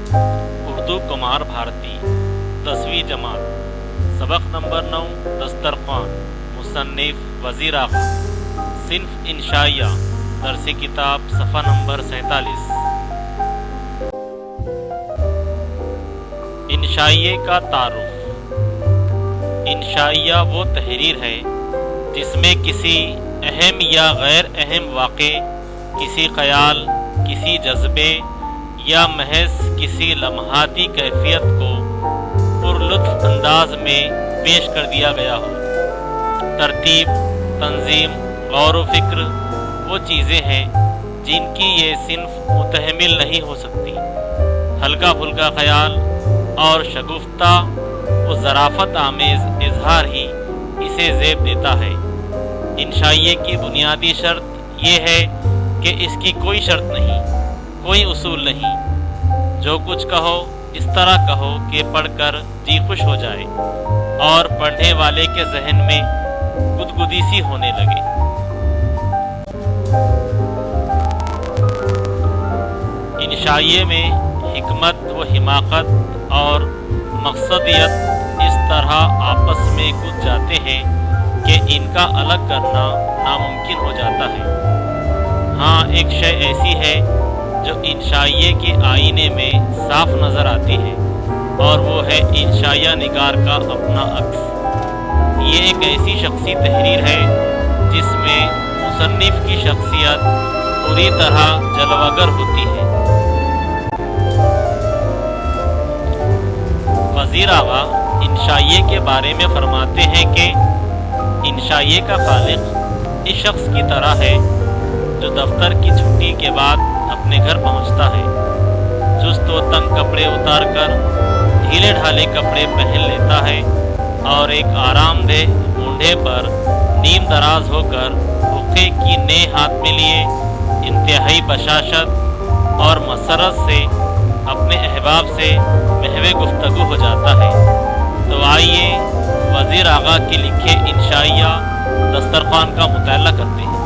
اردو کمار بھارتی 10ویں جماعت سبق نمبر 9 دسترخوان مصنف وزیر آغا صنف انشائیہ درس کتاب صفحہ نمبر 47 انشائیے کا تعارف انشائیہ وہ تحریر ہے جس میں کسی اہم یا غیر اہم واقع کسی خیال کسی جذبے یا محض کسی لمحاتی کیفیت کو پرلطف انداز میں پیش کر دیا گیا ہو۔ ترتیب، تنظیم، غور و فکر وہ چیزیں ہیں جن کی یہ صنف متحمل نہیں ہو سکتی۔ ہلکا پھلکا خیال اور شگفتہ و ظرافت آمیز اظہار ہی اسے زیب دیتا ہے۔ انشائیے کی بنیادی شرط یہ ہے کہ اس کی کوئی شرط نہیں، کوئی اصول نہیں۔ جو کچھ کہو اس طرح کہو کہ پڑھ کر جی خوش ہو جائے اور پڑھنے والے کے ذہن میں گدگدی سی ہونے لگے۔ انشائیے میں حکمت و حماقت اور مقصدیت اس طرح آپس میں کود جاتے ہیں کہ ان کا الگ کرنا ناممکن ہو جاتا ہے۔ ہاں، ایک شے ایسی ہے جو انشائیے کے آئینے میں صاف نظر آتی ہے اور وہ ہے انشائیہ نگار کا اپنا عکس۔ یہ ایک ایسی شخصی تحریر ہے جس میں مصنف کی شخصیت پوری طرح جلوگر ہوتی ہے۔ وزیر آغا انشائیے کے بارے میں فرماتے ہیں کہ انشائیے کا خالق اس شخص کی طرح ہے جو دفتر کی چھٹی کے بعد اپنے گھر پہنچتا ہے، چست و تنگ کپڑے اتار کر ڈھیلے ڈھالے کپڑے پہن لیتا ہے اور ایک آرام دہ مونڈھے پر نیم دراز ہو کر حقے کی نے ہاتھ میں لیے انتہائی بشاشت اور مسرت سے اپنے احباب سے محو گفتگو ہو جاتا ہے۔ تو آئیے وزیر آغا کے لکھے انشائیہ دسترخوان کا مطالعہ کرتے ہیں۔